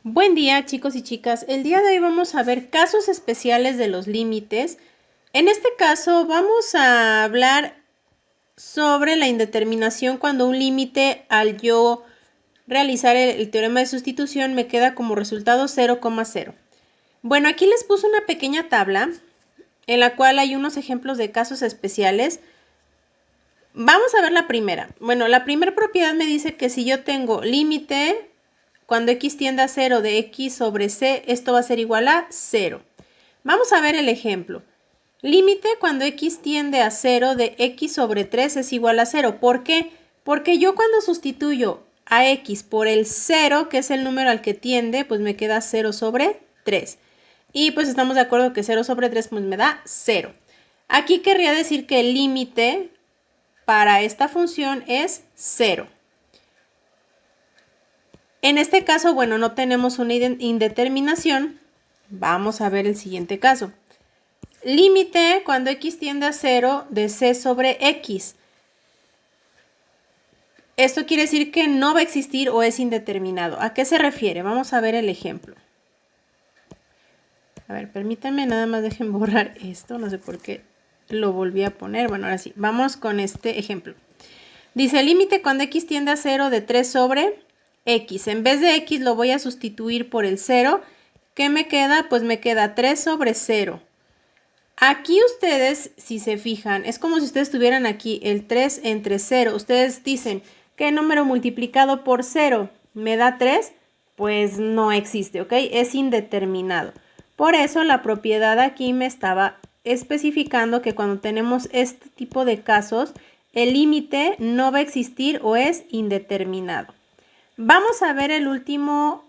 Buen día, chicos y chicas. El día de hoy vamos a ver casos especiales de los límites. En este caso vamos a hablar sobre la indeterminación cuando un límite al yo realizar el teorema de sustitución me queda como resultado 0,0. Bueno, aquí les puse una pequeña tabla en la cual hay unos ejemplos de casos especiales. Vamos a ver la primera. Bueno, la primera propiedad me dice que si yo tengo límite cuando x tiende a 0 de x sobre c, esto va a ser igual a 0. Vamos a ver el ejemplo. Límite cuando x tiende a 0 de x sobre 3 es igual a 0. ¿Por qué? Porque yo cuando sustituyo a x por el 0, que es el número al que tiende, pues me queda 0 sobre 3. Y pues estamos de acuerdo que 0 sobre 3 pues me da 0. Aquí querría decir que el límite para esta función es 0. En este caso, bueno, no tenemos una indeterminación. Vamos a ver el siguiente caso. Límite cuando x tiende a 0 de c sobre x. Esto quiere decir que no va a existir o es indeterminado. ¿A qué se refiere? Vamos a ver el ejemplo. A ver, permítanme, nada más dejen borrar esto. No sé por qué lo volví a poner. Bueno, ahora sí, vamos con este ejemplo. Dice, límite cuando x tiende a 0 de 3 sobre x. En vez de x lo voy a sustituir por el 0. ¿Qué me queda? Pues me queda 3 sobre 0. Aquí ustedes, si se fijan, es como si ustedes tuvieran aquí el 3 entre 0. Ustedes dicen, ¿qué número multiplicado por 0 me da 3? Pues no existe, ¿ok? Es indeterminado. Por eso la propiedad aquí me estaba especificando que cuando tenemos este tipo de casos, el límite no va a existir o es indeterminado. Vamos a ver el último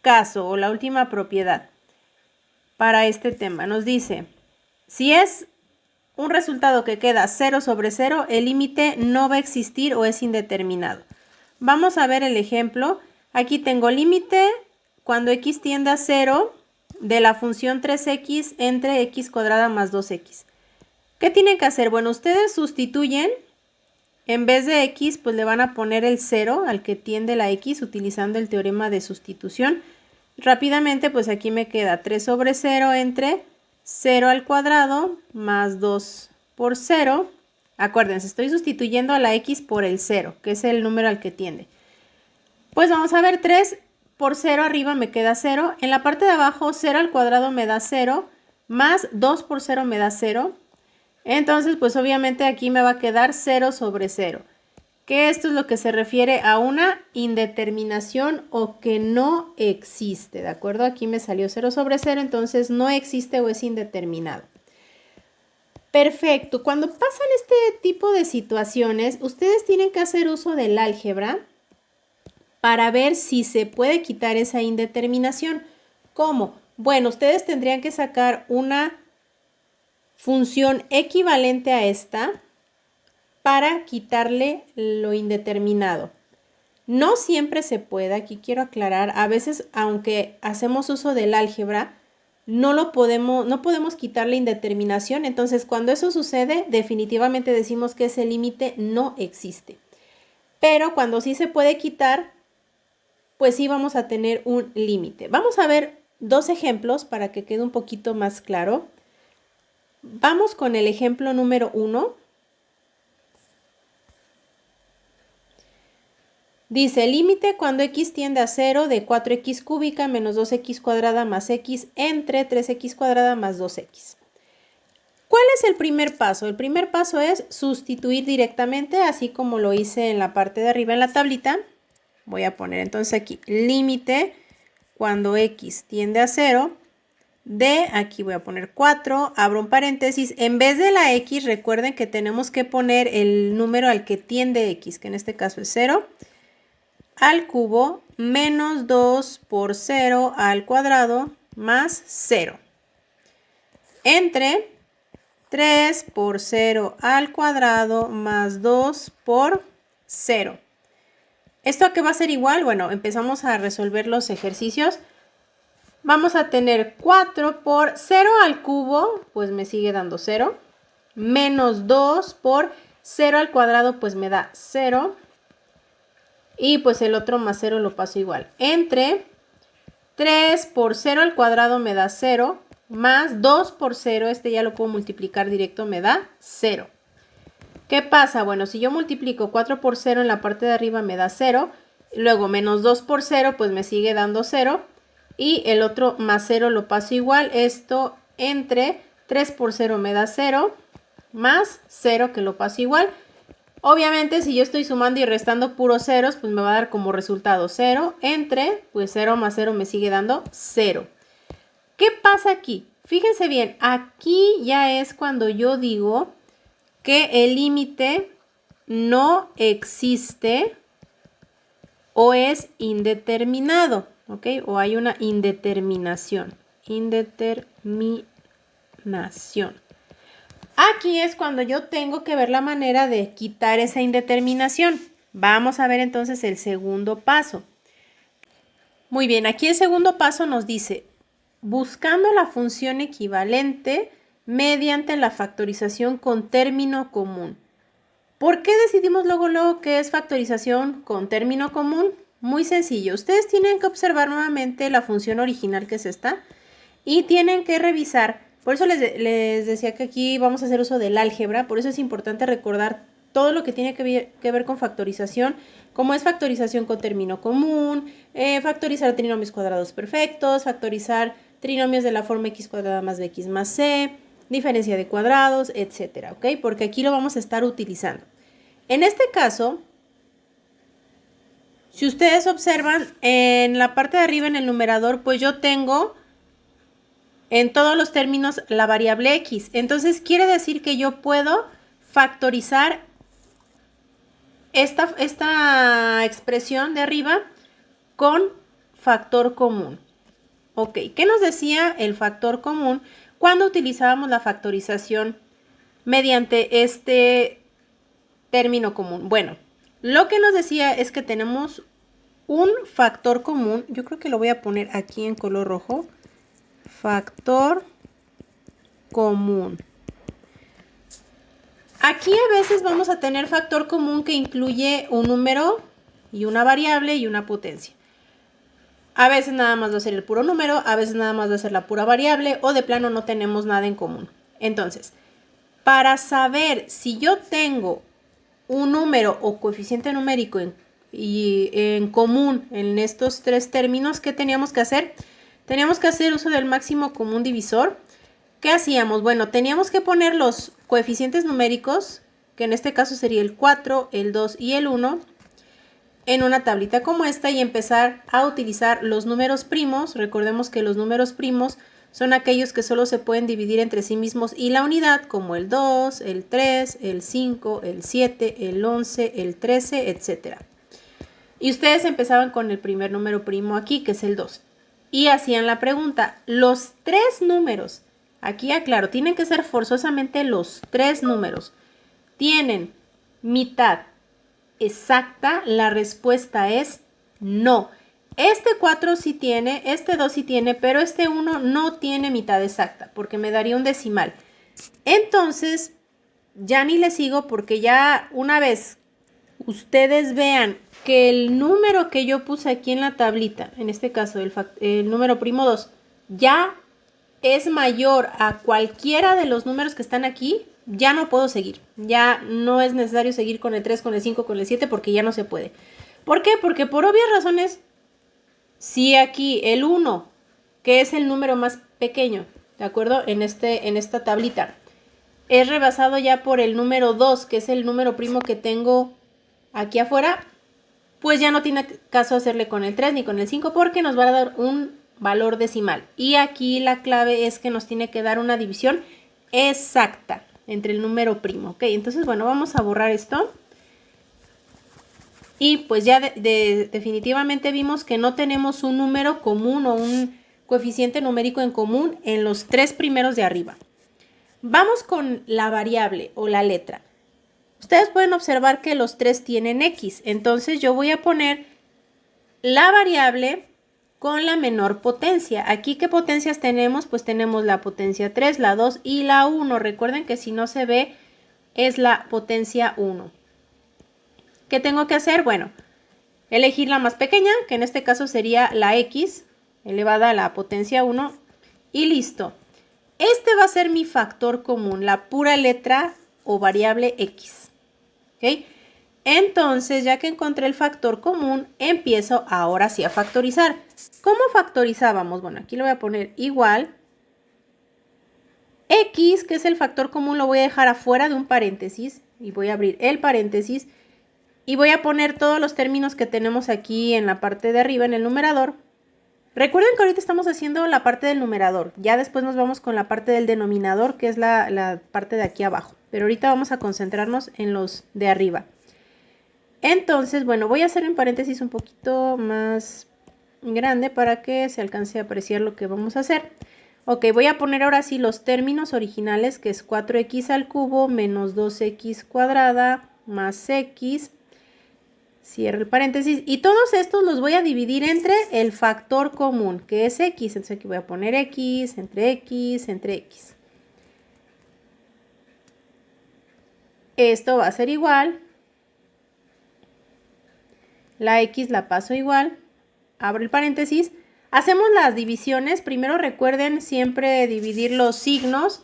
caso o la última propiedad para este tema. Nos dice, si es un resultado que queda 0 sobre 0, el límite no va a existir o es indeterminado. Vamos a ver el ejemplo. Aquí tengo límite cuando x tiende a 0 de la función 3x entre x cuadrada más 2x. ¿Qué tienen que hacer? Bueno, ustedes sustituyen. En vez de x, pues le van a poner el 0 al que tiende la x utilizando el teorema de sustitución. Rápidamente, pues aquí me queda 3 sobre 0 entre 0 al cuadrado más 2 por 0. Acuérdense, estoy sustituyendo a la x por el 0, que es el número al que tiende. Pues vamos a ver, 3 por 0 arriba me queda 0. En la parte de abajo, 0 al cuadrado me da 0, más 2 por 0 me da 0. Entonces, pues obviamente aquí me va a quedar 0 sobre 0. Que esto es lo que se refiere a una indeterminación o que no existe, ¿de acuerdo? Aquí me salió 0 sobre 0, entonces no existe o es indeterminado. Perfecto. Cuando pasan este tipo de situaciones, ustedes tienen que hacer uso del álgebra para ver si se puede quitar esa indeterminación. ¿Cómo? Bueno, ustedes tendrían que sacar una función equivalente a esta para quitarle lo indeterminado. No siempre se puede, aquí quiero aclarar, a veces aunque hacemos uso del álgebra, no podemos quitar la indeterminación, entonces cuando eso sucede, definitivamente decimos que ese límite no existe. Pero cuando sí se puede quitar, pues sí vamos a tener un límite. Vamos a ver dos ejemplos para que quede un poquito más claro. Vamos con el ejemplo número 1. Dice, límite cuando x tiende a 0 de 4x cúbica menos 2x cuadrada más x entre 3x cuadrada más 2x. ¿Cuál es el primer paso? El primer paso es sustituir directamente, así como lo hice en la parte de arriba en la tablita. Voy a poner entonces aquí, límite cuando x tiende a 0 de, aquí voy a poner 4, abro un paréntesis. En vez de la x, recuerden que tenemos que poner el número al que tiende x, que en este caso es 0. Al cubo menos 2 por 0 al cuadrado más 0. Entre 3 por 0 al cuadrado más 2 por 0. ¿Esto a qué va a ser igual? Bueno, empezamos a resolver los ejercicios. Vamos a tener 4 por 0 al cubo, pues me sigue dando 0. Menos 2 por 0 al cuadrado, pues me da 0. Y pues el otro más 0 lo paso igual. Entre 3 por 0 al cuadrado me da 0, más 2 por 0, este ya lo puedo multiplicar directo, me da 0. ¿Qué pasa? Bueno, si yo multiplico 4 por 0 en la parte de arriba me da 0, luego menos 2 por 0 pues me sigue dando 0, y el otro más 0 lo paso igual, esto entre 3 por 0 me da 0, más 0 que lo paso igual. Obviamente si yo estoy sumando y restando puros ceros, pues me va a dar como resultado 0 entre, pues 0 más 0 me sigue dando 0. ¿Qué pasa aquí? Fíjense bien, aquí ya es cuando yo digo que el límite no existe o es indeterminado, ¿ok? O hay una indeterminación. Indeterminación. Aquí es cuando yo tengo que ver la manera de quitar esa indeterminación. Vamos a ver entonces el segundo paso. Muy bien, aquí el segundo paso nos dice, buscando la función equivalente mediante la factorización con término común. ¿Por qué decidimos luego que es factorización con término común? Muy sencillo. Ustedes tienen que observar nuevamente la función original que es esta y tienen que revisar. Por eso les decía que aquí vamos a hacer uso del álgebra. Por eso es importante recordar todo lo que tiene que ver con factorización, como es factorización con término común, factorizar trinomios cuadrados perfectos, factorizar trinomios de la forma x cuadrada más bx más c, diferencia de cuadrados, etcétera, ¿ok? Porque aquí lo vamos a estar utilizando. En este caso, si ustedes observan, en la parte de arriba en el numerador, pues yo tengo en todos los términos la variable x. Entonces quiere decir que yo puedo factorizar esta expresión de arriba con factor común. Ok, ¿qué nos decía el factor común cuando utilizábamos la factorización mediante este término común? Bueno, lo que nos decía es que tenemos un factor común. Yo creo que lo voy a poner aquí en color rojo. Factor común. Aquí a veces vamos a tener factor común que incluye un número y una variable y una potencia. A veces nada más va a ser el puro número, a veces nada más va a ser la pura variable o de plano no tenemos nada en común. Entonces, para saber si yo tengo un número o coeficiente numérico en común en estos tres términos, ¿qué teníamos que hacer? Teníamos que hacer uso del máximo común divisor. ¿Qué hacíamos? Bueno, teníamos que poner los coeficientes numéricos, que en este caso sería el 4, el 2 y el 1, en una tablita como esta y empezar a utilizar los números primos. Recordemos que los números primos son aquellos que solo se pueden dividir entre sí mismos y la unidad, como el 2, el 3, el 5, el 7, el 11, el 13, etc. Y ustedes empezaban con el primer número primo aquí, que es el 2. Y hacían la pregunta, los tres números, aquí aclaro, tienen que ser forzosamente los tres números, ¿tienen mitad exacta? La respuesta es no. Este 4 sí tiene, este 2 sí tiene, pero este 1 no tiene mitad exacta, porque me daría un decimal. Entonces, ya ni le sigo, porque ya una vez ustedes vean que el número que yo puse aquí en la tablita, en este caso el número primo 2, ya es mayor a cualquiera de los números que están aquí, ya no puedo seguir. Ya no es necesario seguir con el 3, con el 5, con el 7, porque ya no se puede. ¿Por qué? Porque por obvias razones, si aquí el 1, que es el número más pequeño, ¿de acuerdo? En esta tablita, es rebasado ya por el número 2, que es el número primo que tengo aquí afuera, pues ya no tiene caso hacerle con el 3 ni con el 5, porque nos va a dar un valor decimal. Y aquí la clave es que nos tiene que dar una división exacta entre el número primo. Ok, entonces bueno, vamos a borrar esto. Y pues ya definitivamente vimos que no tenemos un número común o un coeficiente numérico en común en los tres primeros de arriba. Vamos con la variable o la letra. Ustedes pueden observar que los tres tienen x. Entonces yo voy a poner la variable con la menor potencia. Aquí, ¿qué potencias tenemos? Pues tenemos la potencia 3, la 2 y la 1. Recuerden que si no se ve, es la potencia 1. ¿Qué tengo que hacer? Bueno, elegir la más pequeña, que en este caso sería la x. elevada a la potencia 1 y listo. Este va a ser mi factor común, la pura letra o variable X. ¿Ok? Entonces, ya que encontré el factor común, empiezo ahora sí a factorizar. ¿Cómo factorizábamos? Bueno, aquí lo voy a poner igual. X, que es el factor común, lo voy a dejar afuera de un paréntesis y voy a abrir el paréntesis y voy a poner todos los términos que tenemos aquí en la parte de arriba, en el numerador. Recuerden que ahorita estamos haciendo la parte del numerador, ya después nos vamos con la parte del denominador, que es la parte de aquí abajo, pero ahorita vamos a concentrarnos en los de arriba. Entonces, bueno, voy a hacer en paréntesis un poquito más grande para que se alcance a apreciar lo que vamos a hacer. Ok, voy a poner ahora sí los términos originales, que es 4x al cubo menos 2x cuadrada más x. Cierro el paréntesis. Y todos estos los voy a dividir entre el factor común, que es x. Entonces aquí voy a poner x, entre x, entre x. Esto va a ser igual. La x la paso igual. Abro el paréntesis. Hacemos las divisiones. Primero recuerden siempre dividir los signos.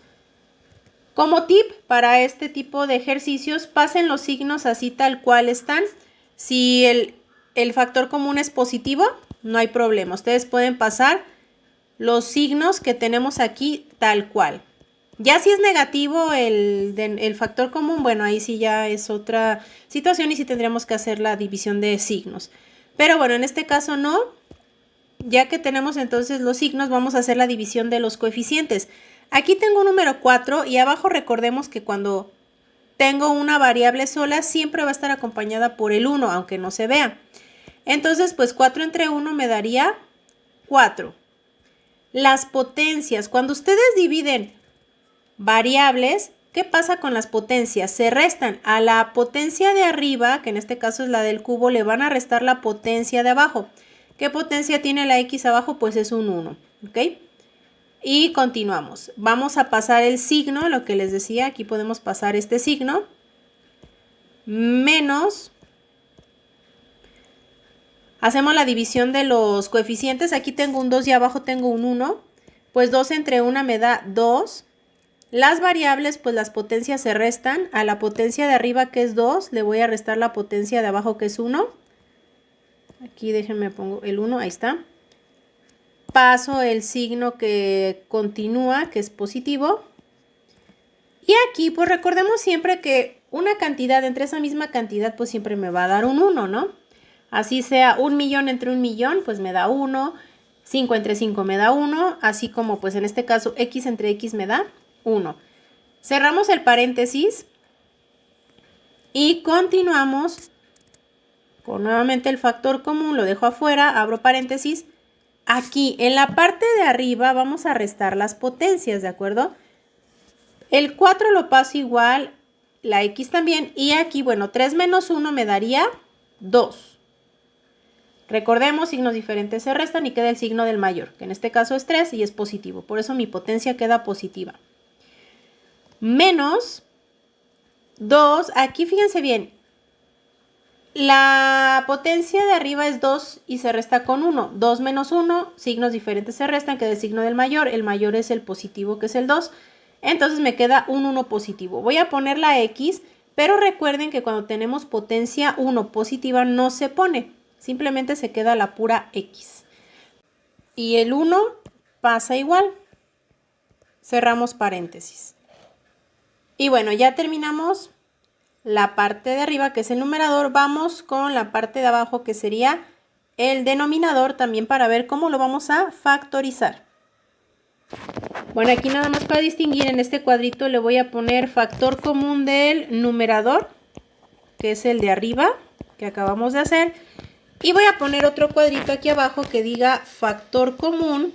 Como tip para este tipo de ejercicios, pasen los signos así tal cual están. Si el factor común es positivo, no hay problema. Ustedes pueden pasar los signos que tenemos aquí tal cual. Ya si es negativo el factor común, bueno, ahí sí ya es otra situación y sí tendríamos que hacer la división de signos. Pero bueno, en este caso no. Ya que tenemos entonces los signos, vamos a hacer la división de los coeficientes. Aquí tengo un número 4 y abajo recordemos que cuando tengo una variable sola siempre va a estar acompañada por el 1, aunque no se vea. Entonces, pues 4 entre 1 me daría 4. Las potencias, cuando ustedes dividen variables, ¿qué pasa con las potencias? Se restan. A la potencia de arriba, que en este caso es la del cubo, le van a restar la potencia de abajo. ¿Qué potencia tiene la x abajo? Pues es un 1, ¿ok? Y continuamos. Vamos a pasar el signo, lo que les decía, aquí podemos pasar este signo, menos, hacemos la división de los coeficientes, aquí tengo un 2 y abajo tengo un 1, pues 2 entre 1 me da 2. Las variables, pues las potencias se restan, a la potencia de arriba que es 2, le voy a restar la potencia de abajo que es 1. Aquí déjenme pongo el 1, ahí está. Paso el signo que continúa, que es positivo. Y aquí, pues recordemos siempre que una cantidad entre esa misma cantidad, pues siempre me va a dar un 1, ¿no? Así sea 1.000.000 entre 1.000.000, pues me da 1. 5 entre 5 me da 1. Así como, pues en este caso, x entre x me da 1. Cerramos el paréntesis. Y continuamos con nuevamente el factor común. Lo dejo afuera, abro paréntesis. Aquí, en la parte de arriba, vamos a restar las potencias, ¿de acuerdo? El 4 lo paso igual, la x también. Y aquí, bueno, 3 menos 1 me daría 2. Recordemos, signos diferentes se restan y queda el signo del mayor, que en este caso es 3 y es positivo. Por eso mi potencia queda positiva. Menos 2, aquí fíjense bien. La potencia de arriba es 2 y se resta con 1. 2 menos 1, signos diferentes se restan, queda el signo del mayor. El mayor es el positivo, que es el 2. Entonces me queda un 1 positivo. Voy a poner la x, pero recuerden que cuando tenemos potencia 1 positiva no se pone. Simplemente se queda la pura x. Y el 1 pasa igual. Cerramos paréntesis. Y bueno, ya terminamos la parte de arriba, que es el numerador. Vamos con la parte de abajo, que sería el denominador, también para ver cómo lo vamos a factorizar. Bueno, aquí nada más para distinguir, en este cuadrito le voy a poner factor común del numerador, que es el de arriba, que acabamos de hacer. Y voy a poner otro cuadrito aquí abajo que diga factor común,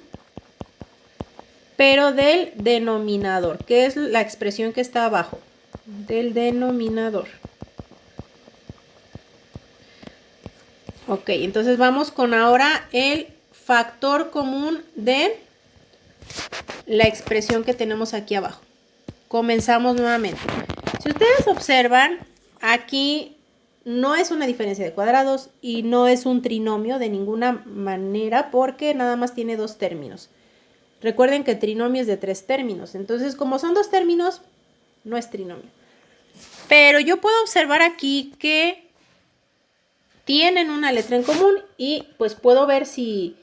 pero del denominador, que es la expresión que está abajo, del denominador. Ok, entonces vamos con ahora el factor común de la expresión que tenemos aquí abajo. Comenzamos nuevamente. Si ustedes observan, aquí no es una diferencia de cuadrados y no es un trinomio de ninguna manera porque nada más tiene dos términos. Recuerden que trinomio es de 3 términos, entonces como son 2 términos, no es trinomio. Pero yo puedo observar aquí que tienen una letra en común y pues puedo ver si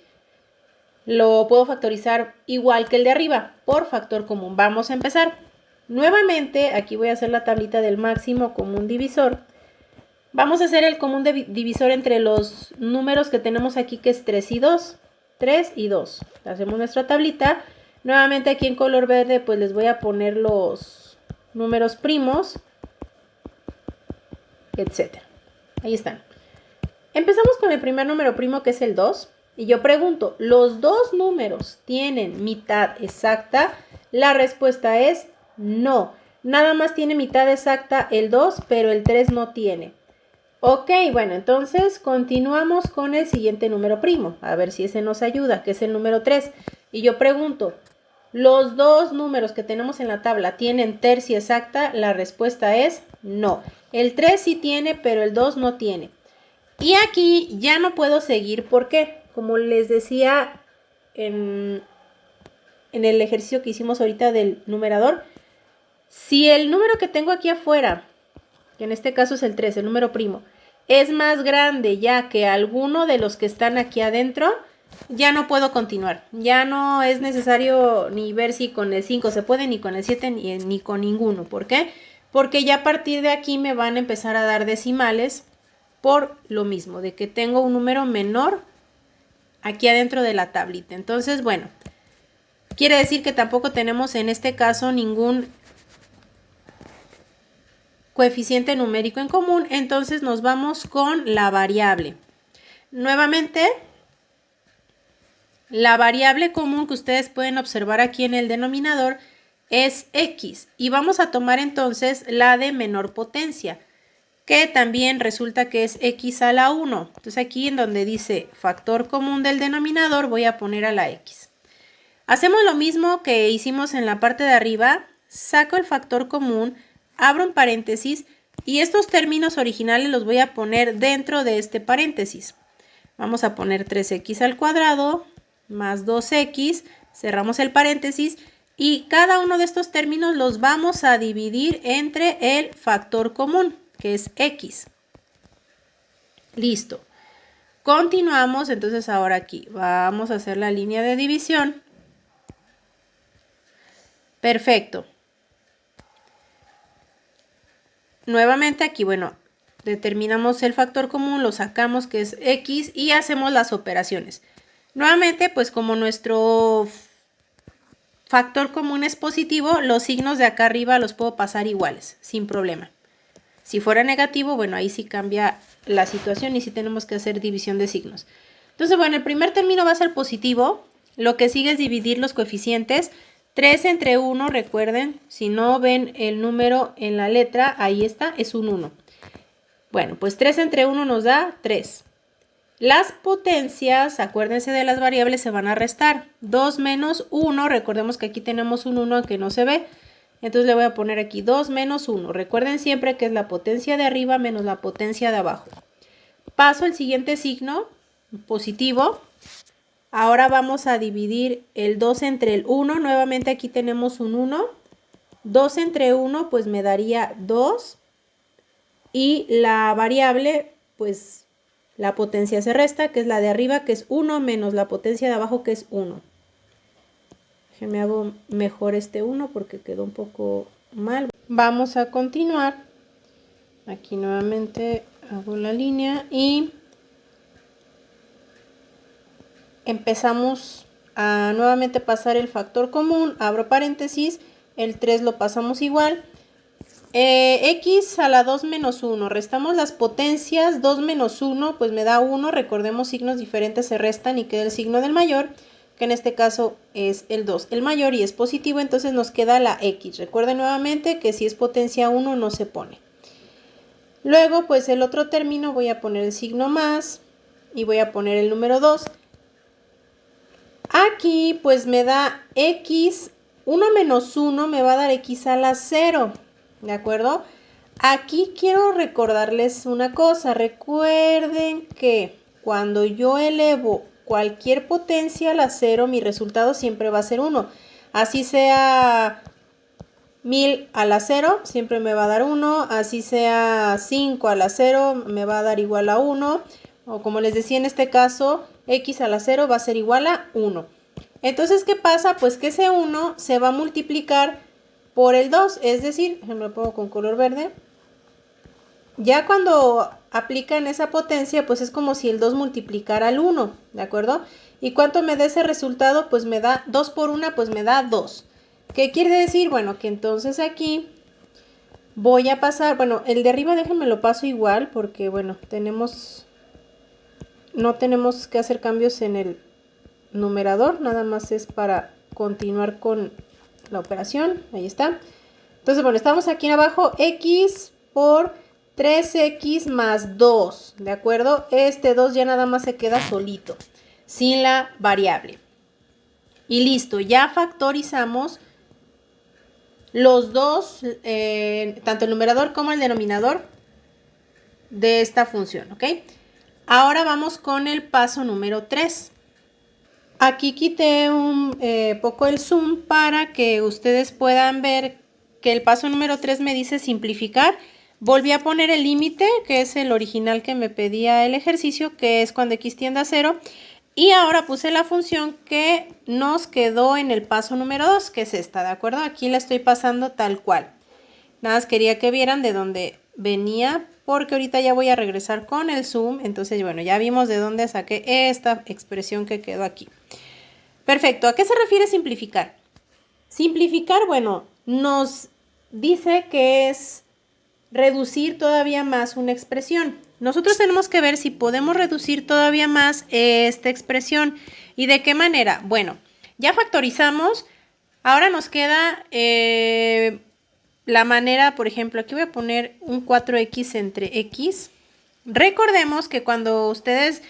lo puedo factorizar igual que el de arriba, por factor común. Vamos a empezar. Nuevamente, aquí voy a hacer la tablita del máximo común divisor. Vamos a hacer el común divisor entre los números que tenemos aquí, que es 3 y 2. 3 y 2. Hacemos nuestra tablita. Nuevamente aquí en color verde, pues les voy a poner los números primos, etc. Ahí están. Empezamos con el primer número primo, que es el 2. Y yo pregunto, ¿los dos números tienen mitad exacta? La respuesta es no. Nada más tiene mitad exacta el 2, pero el 3 no tiene. Ok, bueno, entonces continuamos con el siguiente número primo. A ver si ese nos ayuda, que es el número 3. Y yo pregunto, ¿los dos números que tenemos en la tabla tienen tercia exacta? La respuesta es no. El 3 sí tiene, pero el 2 no tiene. Y aquí ya no puedo seguir, ¿por qué? Como les decía en el ejercicio que hicimos ahorita del numerador, si el número que tengo aquí afuera, que en este caso es el 3, el número primo, es más grande ya que alguno de los que están aquí adentro, ya no puedo continuar. Ya no es necesario ni ver si con el 5 se puede, ni con el 7, ni con ninguno. ¿Por qué? Porque ya a partir de aquí me van a empezar a dar decimales por lo mismo, de que tengo un número menor aquí adentro de la tablita. Entonces, bueno, quiere decir que tampoco tenemos en este caso ningún coeficiente numérico en común, entonces nos vamos con la variable. Nuevamente, la variable común que ustedes pueden observar aquí en el denominador es x, y vamos a tomar entonces la de menor potencia, que también resulta que es x a la 1. Entonces aquí en donde dice factor común del denominador voy a poner a la x. Hacemos lo mismo que hicimos en la parte de arriba, saco el factor común, abro un paréntesis y estos términos originales los voy a poner dentro de este paréntesis. Vamos a poner 3x al cuadrado más 2x, cerramos el paréntesis y cada uno de estos términos los vamos a dividir entre el factor común, que es x. Listo. Continuamos, entonces ahora aquí vamos a hacer la línea de división. Perfecto. Nuevamente aquí, bueno, determinamos el factor común, lo sacamos que es x y hacemos las operaciones. Nuevamente, pues como nuestro factor común es positivo, los signos de acá arriba los puedo pasar iguales, sin problema. Si fuera negativo, bueno, ahí sí cambia la situación y sí tenemos que hacer división de signos. Entonces, bueno, el primer término va a ser positivo. Lo que sigue es dividir los coeficientes. 3 entre 1, recuerden, si no ven el número en la letra, ahí está, es un 1. Bueno, pues 3 entre 1 nos da 3. Las potencias, acuérdense de las variables, se van a restar. 2 menos 1, recordemos que aquí tenemos un 1 que no se ve. Entonces le voy a poner aquí 2 menos 1. Recuerden siempre que es la potencia de arriba menos la potencia de abajo. Paso al siguiente signo, positivo. Ahora vamos a dividir el 2 entre el 1. Nuevamente aquí tenemos un 1. 2 entre 1 pues me daría 2. Y la variable, pues la potencia se resta, que es la de arriba, que es 1, menos la potencia de abajo, que es 1. Me hago mejor este 1 porque quedó un poco mal. Vamos a continuar. Aquí nuevamente hago la línea y empezamos a nuevamente pasar el factor común. Abro paréntesis, el 3 lo pasamos igual. X a la 2 menos 1. Restamos las potencias. 2 menos 1 pues me da 1. Recordemos, signos diferentes se restan y queda el signo del mayor, que en este caso es el 2, el mayor, y es positivo, entonces nos queda la x. Recuerden nuevamente que si es potencia 1 no se pone. Luego, pues el otro término voy a poner el signo más y voy a poner el número 2. Aquí pues me da x, 1 menos 1 me va a dar x a la 0, ¿de acuerdo? Aquí quiero recordarles una cosa. Recuerden que cuando yo elevo cualquier potencia a la 0, mi resultado siempre va a ser 1. Así sea 1000 a la 0, siempre me va a dar 1. Así sea 5 a la 0, me va a dar igual a 1. O como les decía en este caso, x a la 0 va a ser igual a 1. Entonces, ¿qué pasa? Pues que ese 1 se va a multiplicar por el 2. Es decir, me lo pongo con color verde. Ya cuando aplican esa potencia, pues es como si el 2 multiplicara al 1, ¿de acuerdo? ¿Y cuánto me da ese resultado? Pues me da 2 por 1, pues me da 2. ¿Qué quiere decir? Bueno, que entonces aquí voy a pasar, bueno, el de arriba déjenme lo paso igual porque, bueno, no tenemos que hacer cambios en el numerador, nada más es para continuar con la operación, ahí está. Entonces, bueno, estamos aquí abajo, x por 3x más 2, ¿de acuerdo? Este 2 ya nada más se queda solito, sin la variable. Y listo, ya factorizamos los dos, tanto el numerador como el denominador de esta función, ¿ok? Ahora vamos con el paso número 3. Aquí quité un poco el zoom para que ustedes puedan ver que el paso número 3 me dice simplificar. Volví a poner el límite, que es el original que me pedía el ejercicio, que es cuando x tiende a 0. Y ahora puse la función que nos quedó en el paso número 2, que es esta, ¿de acuerdo? Aquí la estoy pasando tal cual. Nada más quería que vieran de dónde venía, porque ahorita ya voy a regresar con el zoom. Entonces, bueno, ya vimos de dónde saqué esta expresión que quedó aquí. Perfecto. ¿A qué se refiere simplificar? Simplificar, bueno, nos dice que es reducir todavía más una expresión. Nosotros tenemos que ver si podemos reducir todavía más esta expresión. ¿Y de qué manera? Bueno, ya factorizamos. Ahora nos queda la manera, por ejemplo, aquí voy a poner un 4x entre x. Recordemos que cuando ustedes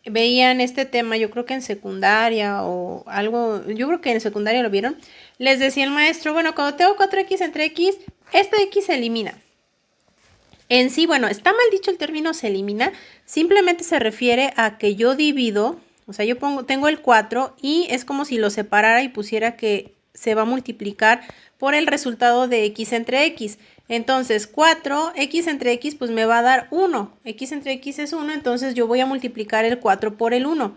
veían este tema, yo creo que en secundaria o algo, yo creo que en secundaria lo vieron, les decía el maestro, bueno, cuando tengo 4x entre x, esta x se elimina. En sí, bueno, está mal dicho el término se elimina, simplemente se refiere a que yo divido, o sea, yo tengo el 4 y es como si lo separara y pusiera que se va a multiplicar por el resultado de x entre x. Entonces, 4x entre x pues me va a dar 1. X entre x es 1, entonces yo voy a multiplicar el 4 por el 1.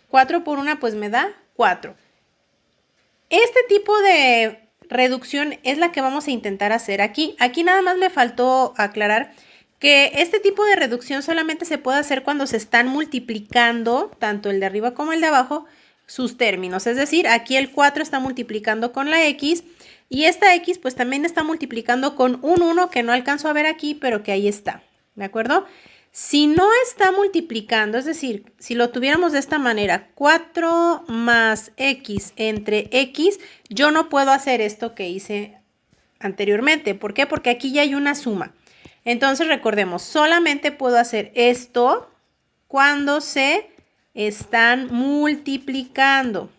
4 por 1 pues me da 4. Este tipo de reducción es la que vamos a intentar hacer aquí. Aquí nada más me faltó aclarar que este tipo de reducción solamente se puede hacer cuando se están multiplicando, tanto el de arriba como el de abajo, sus términos. Es decir, aquí el 4 está multiplicando con la x y esta x pues también está multiplicando con un 1 que no alcanzo a ver aquí, pero que ahí está, ¿de acuerdo? Si no está multiplicando, es decir, si lo tuviéramos de esta manera, 4 más x entre x, yo no puedo hacer esto que hice anteriormente. ¿Por qué? Porque aquí ya hay una suma. Entonces recordemos, solamente puedo hacer esto cuando se están multiplicando.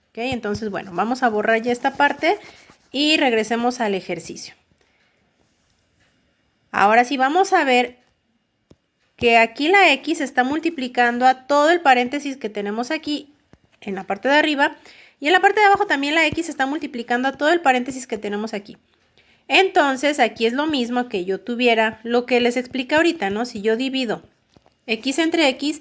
¿Ok? Entonces, bueno, vamos a borrar ya esta parte y regresemos al ejercicio. Ahora sí, vamos a ver que aquí la x está multiplicando a todo el paréntesis que tenemos aquí en la parte de arriba y en la parte de abajo también la x está multiplicando a todo el paréntesis que tenemos aquí. Entonces aquí es lo mismo que yo tuviera lo que les expliqué ahorita, ¿no? Si yo divido x entre x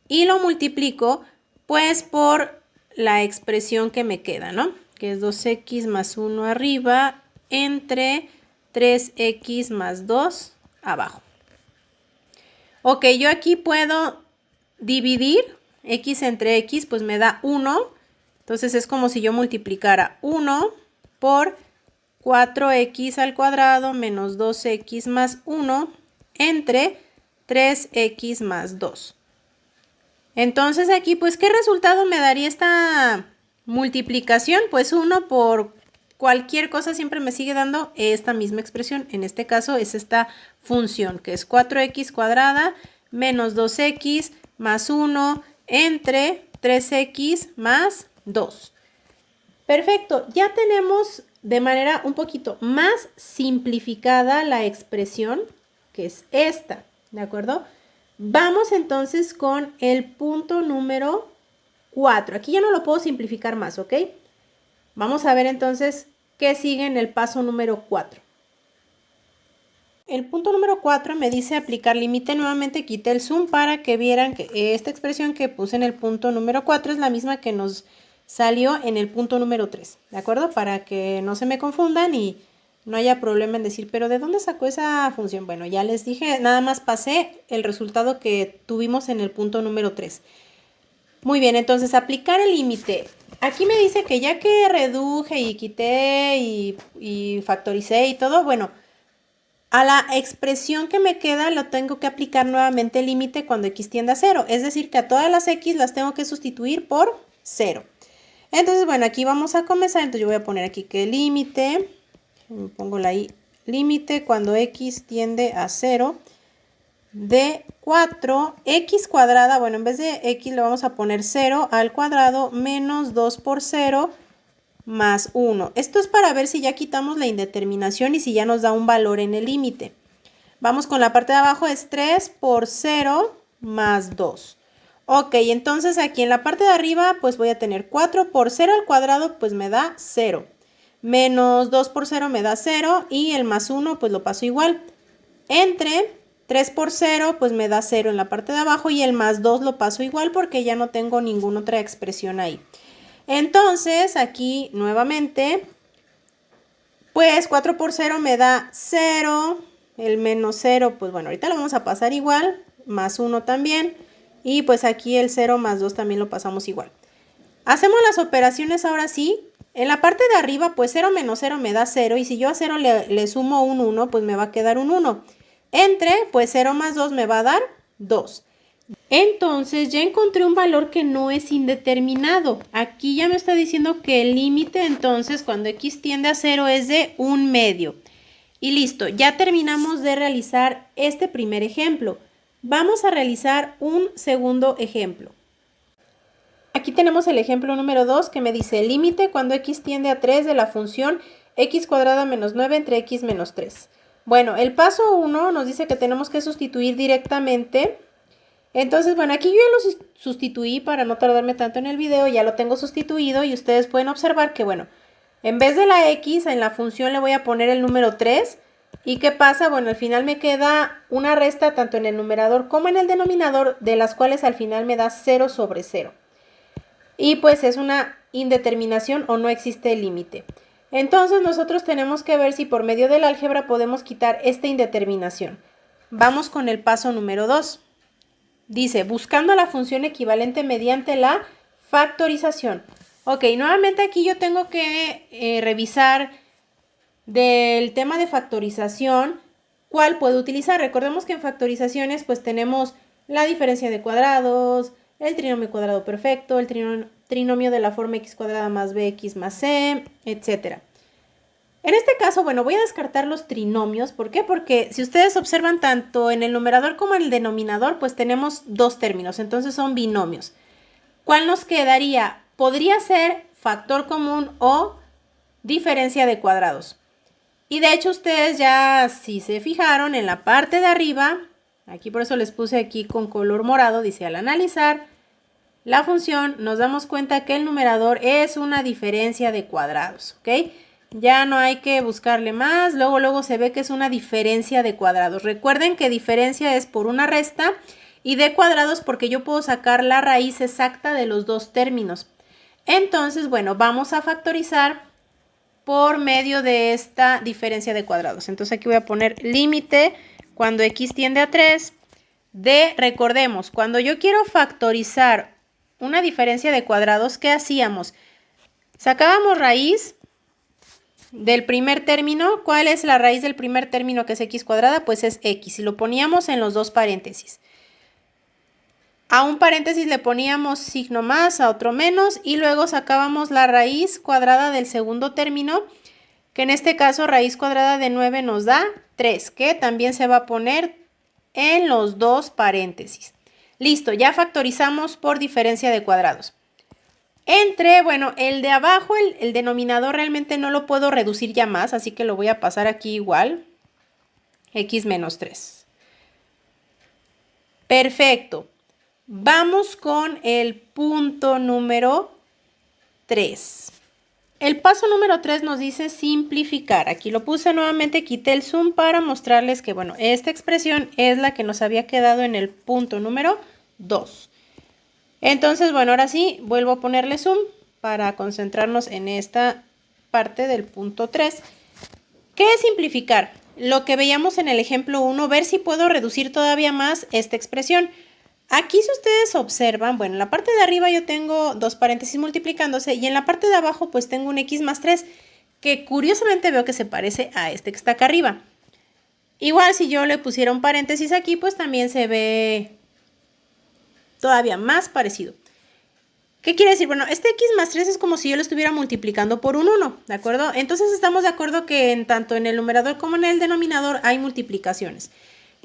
y lo multiplico pues por la expresión que me queda, ¿no? Que es 2x más 1 arriba entre 3x más 2 abajo. Ok, yo aquí puedo dividir x entre x, pues me da 1. Entonces es como si yo multiplicara 1 por 4x al cuadrado menos 2x más 1 entre 3x más 2. Entonces aquí, pues, ¿qué resultado me daría esta multiplicación? Pues 1 por cualquier cosa siempre me sigue dando esta misma expresión. En este caso es esta función, que es 4x cuadrada menos 2x más 1 entre 3x más 2. Perfecto, ya tenemos de manera un poquito más simplificada la expresión, que es esta, ¿de acuerdo? Vamos entonces con el punto número 4. Aquí ya no lo puedo simplificar más, ¿ok? Vamos a ver entonces qué sigue en el paso número 4. El punto número 4 me dice aplicar límite. Nuevamente quité el zoom para que vieran que esta expresión que puse en el punto número 4 es la misma que nos salió en el punto número 3, ¿de acuerdo? Para que no se me confundan y no haya problema en decir, pero ¿de dónde sacó esa función? Bueno, ya les dije, nada más pasé el resultado que tuvimos en el punto número 3. Muy bien, entonces aplicar el límite. Aquí me dice que ya que reduje y quité y factoricé y todo, bueno, a la expresión que me queda lo tengo que aplicar nuevamente el límite cuando x tiende a 0. Es decir, que a todas las x las tengo que sustituir por 0. Entonces, bueno, aquí vamos a comenzar. Entonces yo voy a poner aquí que el límite, pongo la i, límite cuando x tiende a 0 de 4x cuadrada, bueno, en vez de x le vamos a poner 0 al cuadrado menos 2 por 0 más 1. Esto es para ver si ya quitamos la indeterminación y si ya nos da un valor en el límite. Vamos con la parte de abajo, es 3 por 0 más 2. Ok, entonces aquí en la parte de arriba pues voy a tener 4 por 0 al cuadrado pues me da 0. Menos 2 por 0 me da 0 y el más 1 pues lo paso igual. Entre 3 por 0 pues me da 0 en la parte de abajo y el más 2 lo paso igual porque ya no tengo ninguna otra expresión ahí. Entonces, aquí nuevamente, pues 4 por 0 me da 0, el menos 0, pues bueno, ahorita lo vamos a pasar igual, más 1 también, y pues aquí el 0 más 2 también lo pasamos igual. Hacemos las operaciones ahora sí. En la parte de arriba, pues 0 menos 0 me da 0, y si yo a 0 le sumo un 1, pues me va a quedar un 1. Entre, pues 0 más 2 me va a dar 2. Entonces ya encontré un valor que no es indeterminado. Aquí ya me está diciendo que el límite entonces cuando x tiende a 0 es de 1/2. Y listo, ya terminamos de realizar este primer ejemplo. Vamos a realizar un segundo ejemplo. Aquí tenemos el ejemplo número 2 que me dice el límite cuando x tiende a 3 de la función x cuadrada menos 9 entre x menos 3. Bueno, el paso 1 nos dice que tenemos que sustituir directamente. Entonces, bueno, aquí yo ya lo sustituí para no tardarme tanto en el video, ya lo tengo sustituido y ustedes pueden observar que, bueno, en vez de la x en la función le voy a poner el número 3. ¿Y qué pasa? Bueno, al final me queda una resta tanto en el numerador como en el denominador, de las cuales al final me da 0 sobre 0. Y pues es una indeterminación o no existe el límite. Entonces nosotros tenemos que ver si por medio del álgebra podemos quitar esta indeterminación. Vamos con el paso número 2. Dice, buscando la función equivalente mediante la factorización. Ok, nuevamente aquí yo tengo que revisar del tema de factorización cuál puedo utilizar. Recordemos que en factorizaciones pues tenemos la diferencia de cuadrados, el trinomio cuadrado perfecto, el trinomio de la forma x cuadrada más bx más c, etc. En este caso, bueno, voy a descartar los trinomios. ¿Por qué? Porque si ustedes observan tanto en el numerador como en el denominador, pues tenemos dos términos, entonces son binomios. ¿Cuál nos quedaría? Podría ser factor común o diferencia de cuadrados. Y de hecho ustedes ya, si se fijaron, en la parte de arriba, aquí por eso les puse aquí con color morado, dice al analizar la función, nos damos cuenta que el numerador es una diferencia de cuadrados, ¿ok? Ya no hay que buscarle más, luego se ve que es una diferencia de cuadrados. Recuerden que diferencia es por una resta y de cuadrados porque yo puedo sacar la raíz exacta de los dos términos. Entonces, bueno, vamos a factorizar por medio de esta diferencia de cuadrados. Entonces aquí voy a poner límite cuando x tiende a 3 de, recordemos, cuando yo quiero factorizar una diferencia de cuadrados, ¿qué hacíamos? Sacábamos raíz del primer término. ¿Cuál es la raíz del primer término que es x cuadrada? Pues es x y lo poníamos en los dos paréntesis. A un paréntesis le poníamos signo más, a otro menos y luego sacábamos la raíz cuadrada del segundo término, que en este caso raíz cuadrada de 9 nos da 3, que también se va a poner en los dos paréntesis. Listo, ya factorizamos por diferencia de cuadrados. entre, bueno, el de abajo, el denominador realmente no lo puedo reducir ya más, así que lo voy a pasar aquí igual, x menos 3. Perfecto. Vamos con el punto número 3. El paso número 3 nos dice simplificar. Aquí lo puse nuevamente, quité el zoom para mostrarles que, bueno, esta expresión es la que nos había quedado en el punto número 2. Entonces, bueno, ahora sí, vuelvo a ponerle zoom para concentrarnos en esta parte del punto 3. ¿Qué es simplificar? Lo que veíamos en el ejemplo 1, ver si puedo reducir todavía más esta expresión. Aquí, si ustedes observan, bueno, en la parte de arriba yo tengo dos paréntesis multiplicándose y en la parte de abajo pues tengo un x más 3 que curiosamente veo que se parece a este que está acá arriba. Igual si yo le pusiera un paréntesis aquí pues también se ve todavía más parecido. ¿Qué quiere decir? Bueno, este x más 3 es como si yo lo estuviera multiplicando por un 1, ¿de acuerdo? Entonces estamos de acuerdo que tanto en el numerador como en el denominador hay multiplicaciones.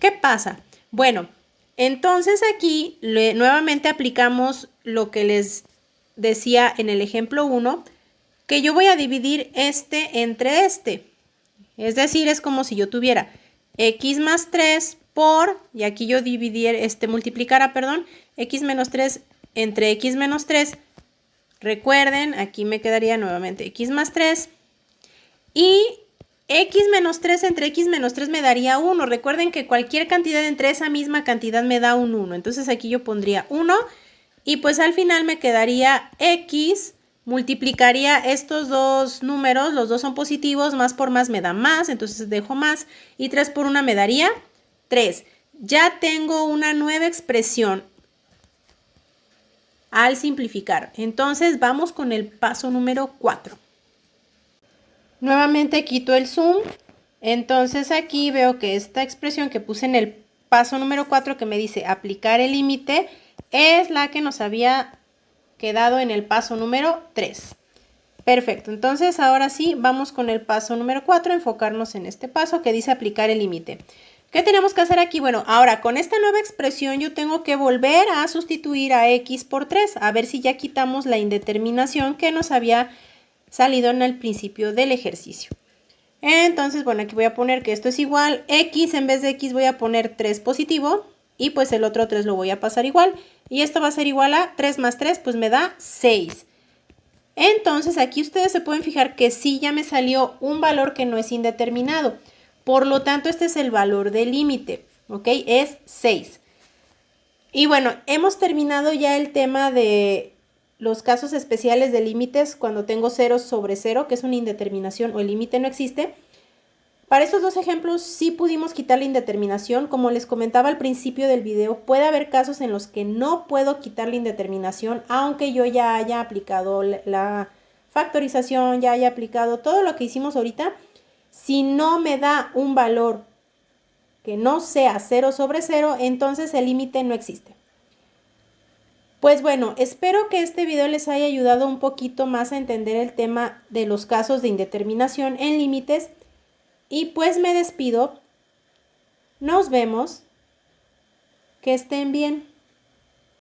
¿Qué pasa? Bueno, entonces aquí nuevamente aplicamos lo que les decía en el ejemplo 1, que yo voy a dividir este entre este. Es decir, es como si yo tuviera x más 3 por, y aquí yo multiplicara, x menos 3 entre x menos 3. Recuerden, aquí me quedaría nuevamente x más 3. Y x menos 3 entre x menos 3 me daría 1. Recuerden que cualquier cantidad entre esa misma cantidad me da un 1. Entonces aquí yo pondría 1 y pues al final me quedaría x, multiplicaría estos dos números, los dos son positivos, más por más me da más, entonces dejo más y 3 por 1 me daría 3. Ya tengo una nueva expresión al simplificar. Entonces vamos con el paso número 4. Nuevamente quito el zoom, entonces aquí veo que esta expresión que puse en el paso número 4 que me dice aplicar el límite es la que nos había quedado en el paso número 3. Perfecto, entonces ahora sí vamos con el paso número 4, enfocarnos en este paso que dice aplicar el límite. ¿Qué tenemos que hacer aquí? Bueno, ahora con esta nueva expresión yo tengo que volver a sustituir a x por 3, a ver si ya quitamos la indeterminación que nos había salido en el principio del ejercicio. Entonces, bueno, aquí voy a poner que esto es igual, x en vez de x voy a poner 3 positivo y pues el otro 3 lo voy a pasar igual. Y esto va a ser igual a 3 más 3, pues me da 6. Entonces, aquí ustedes se pueden fijar que sí ya me salió un valor que no es indeterminado. Por lo tanto, este es el valor del límite, ¿ok? Es 6. Y bueno, hemos terminado ya el tema de los casos especiales de límites cuando tengo 0 sobre 0, que es una indeterminación o el límite no existe. Para estos dos ejemplos sí pudimos quitar la indeterminación. Como les comentaba al principio del video, puede haber casos en los que no puedo quitar la indeterminación, aunque yo ya haya aplicado la factorización, ya haya aplicado todo lo que hicimos ahorita. Si no me da un valor que no sea 0 sobre 0, entonces el límite no existe. Pues bueno, espero que este video les haya ayudado un poquito más a entender el tema de los casos de indeterminación en límites. Y pues me despido. Nos vemos. Que estén bien.